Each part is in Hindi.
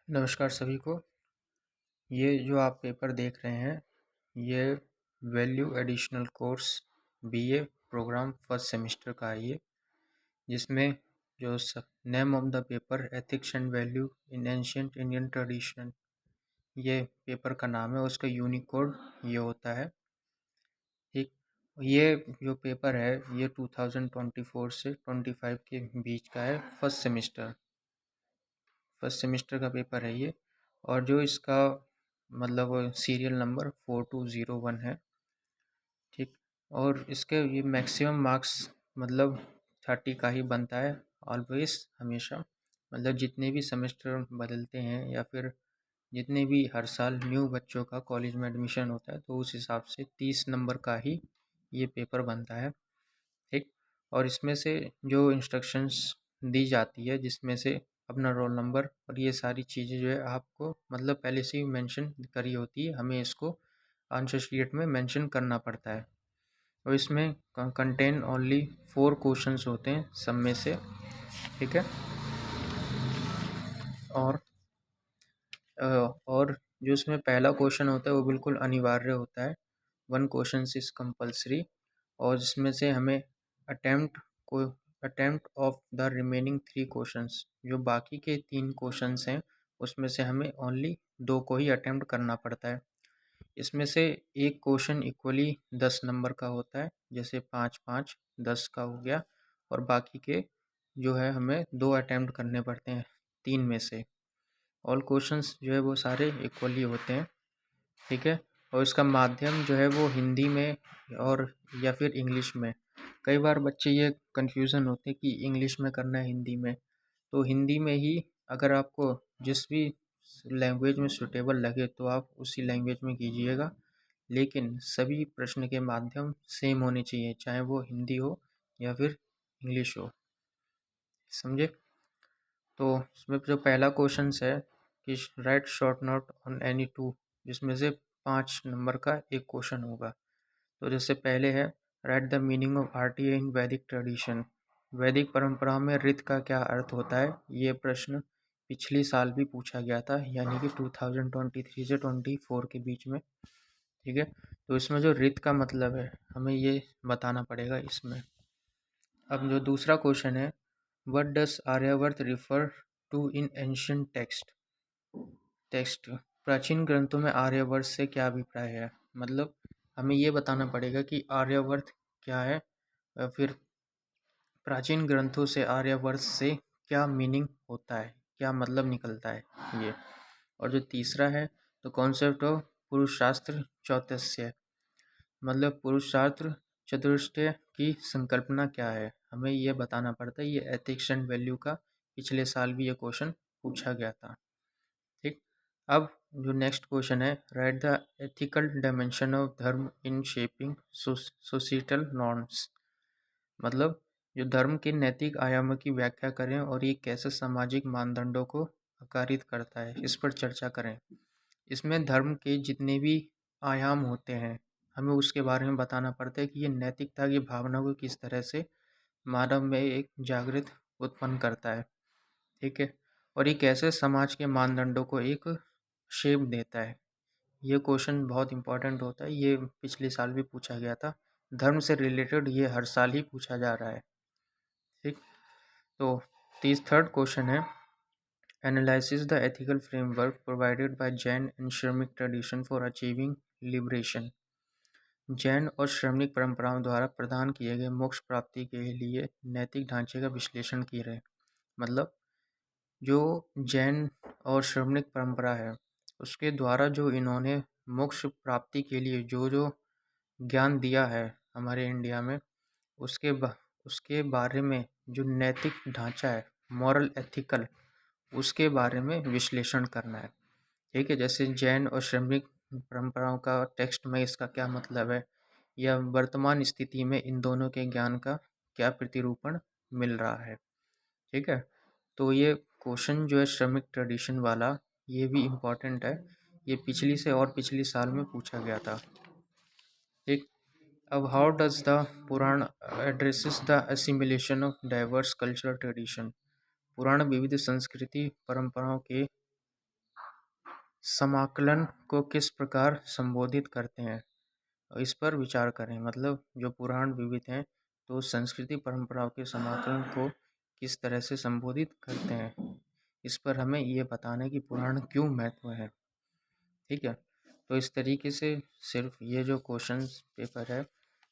नमस्कार सभी को। ये जो आप पेपर देख रहे हैं, ये value additional course BA program first semester का है ये, जिसमें जो name of the paper ethics and value in ancient Indian tradition, ये पेपर का नाम है। उसका यूनिकोड ये होता है। ठीक, ये जो पेपर है ये 2024 से 25 के बीच का है। फर्स्ट सेमेस्टर का पेपर है ये। और जो इसका मतलब सीरियल नंबर 4201 है। ठीक, और इसके ये मैक्सिमम मार्क्स मतलब 30 का ही बनता है ऑलवेज, हमेशा। मतलब जितने भी सेमेस्टर बदलते हैं या फिर जितने भी हर साल न्यू बच्चों का कॉलेज में एडमिशन होता है, तो उस हिसाब से 30 नंबर का ही ये पेपर बनता है। ठीक, और इसमें से जो इंस्ट्रक्शंस दी जाती है, जिसमें से अपना रोल नंबर और ये सारी चीज़ें जो है आपको मतलब पहले से ही मेंशन करी होती है, हमें इसको आंसर शीट में मेंशन करना पड़ता है। और इसमें कंटेन ओनली 4 क्वेश्चंस होते हैं सब में से। ठीक है, और और जो इसमें पहला क्वेश्चन होता है वो बिल्कुल अनिवार्य होता है। 1 क्वेश्चन इज कंपल्सरी, और जिसमें से हमें अटेम्प्ट को attempt of the remaining 3 questions, जो बाकी के 3 क्वेश्चंस हैं उसमें से हमें ओनली 2 को ही अटेम्प्ट करना पड़ता है। इसमें से एक क्वेश्चन इक्वली 10 नंबर का होता है, जैसे 5-5 10 का हो गया, और बाकी के जो है हमें 2 अटेम्प्ट करने पड़ते हैं 3 में से। ऑल क्वेश्चंस जो है वो सारे इक्वली होते हैं। ठीक है, और इसका माध्यम जो है वो हिंदी में और या फिर इंग्लिश में। कई बार बच्चे ये कन्फ्यूज़न होते हैं कि इंग्लिश में करना है हिंदी में, तो हिंदी में ही अगर आपको जिस भी लैंग्वेज में सूटेबल लगे तो आप उसी लैंग्वेज में कीजिएगा, लेकिन सभी प्रश्न के माध्यम सेम होने चाहिए, चाहे वो हिंदी हो या फिर इंग्लिश हो। समझे? तो इसमें जो पहला क्वेश्चन है कि right short note on any two, जिसमें से 5 नंबर का एक क्वेश्चन होगा। तो जैसे पहले है right the meaning of RTA in Vedic tradition. वैदिक परंपरा में रित का क्या अर्थ होता है? ये प्रश्न पिछली साल भी पूछा गया था, यानी कि 2023 से 24 के बीच में। ठीक है, तो इसमें जो रित का मतलब है हमें ये बताना पड़ेगा इसमें। अब जो दूसरा क्वेश्चन है, what does Aryavarta refer to in ancient text. प्राचीन ग्रंथों में आर्यवर्त से क्या अभिप्राय है? मतलब हमें ये बताना पड़ेगा कि आर्यवर्त क्या है, या फिर प्राचीन ग्रंथों से आर्यवर्त से क्या मीनिंग होता है, क्या मतलब निकलता है ये। और जो तीसरा है, तो कॉन्सेप्ट ऑफ पुरुषास्त्र चौतस्य, मतलब पुरुषार्थ चतुष्टय की संकल्पना क्या है, हमें ये बताना पड़ता है। ये एथिक्स एंड वैल्यू का पिछले साल भी ये क्वेश्चन पूछा गया था। ठीक, अब जो नेक्स्ट क्वेश्चन है, right the ethical dimension of धर्म इन शेपिंग सोसाइटल नॉर्म्स। मतलब जो धर्म के नैतिक आयामों की व्याख्या करें और ये कैसे सामाजिक मानदंडों को आकारित करता है, इस पर चर्चा करें। इसमें धर्म के जितने भी आयाम होते हैं हमें उसके बारे में बताना पड़ता है कि ये नैतिकता की भावना को किस तरह से मानव में एक जागृत उत्पन्न करता है। ठीक है, और ये कैसे समाज के मानदंडों को एक शेप देता है। ये क्वेश्चन बहुत इंपॉर्टेंट होता है, ये पिछले साल भी पूछा गया था। धर्म से रिलेटेड ये हर साल ही पूछा जा रहा है। ठीक, तो थर्ड क्वेश्चन है, analysis the ethical framework provided by Jain and Shramik tradition for achieving liberation. Jain और श्रमिक परंपराओं द्वारा प्रदान किए गए मोक्ष प्राप्ति के लिए नैतिक ढांचे का विश्लेषण किए। मतलब जो जैन और श्रमणिक परंपरा है उसके द्वारा जो इन्होंने मोक्ष प्राप्ति के लिए जो जो ज्ञान दिया है हमारे इंडिया में, उसके बारे में जो नैतिक ढांचा है, मॉरल एथिकल, उसके बारे में विश्लेषण करना है। ठीक है, जैसे जैन और श्रमिक परंपराओं का टेक्स्ट में इसका क्या मतलब है, या वर्तमान स्थिति में इन दोनों के ज्ञान का क्या प्रतिरूपण मिल रहा है। ठीक है, तो ये क्वेश्चन जो है श्रमिक ट्रेडिशन वाला, ये भी इम्पॉर्टेंट है। ये पिछली से और पिछली साल में पूछा गया था। ठीक, अब how does the Purana addresses the assimilation of diverse cultural tradition. Purana विविध संस्कृति परंपराओं के समाकलन को किस प्रकार संबोधित करते हैं, इस पर विचार करें। मतलब जो पुराण विविध हैं तो संस्कृति परंपराओं के समाकलन को किस तरह से संबोधित करते हैं, इस पर हमें ये बताना है कि पुराण क्यों महत्व है। ठीक है, तो इस तरीके से सिर्फ ये जो क्वेश्चन पेपर है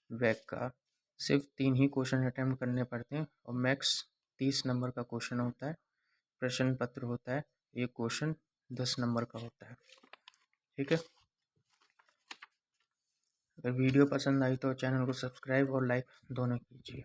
वैक का, सिर्फ 3 ही क्वेश्चन अटेम्प्ट करने पड़ते हैं और मैक्स 30 नंबर का क्वेश्चन होता है। प्रश्न पत्र होता है, एक क्वेश्चन 10 नंबर का होता है। ठीक है, अगर वीडियो पसंद आई तो चैनल को सब्सक्राइब और लाइक दोनों कीजिए।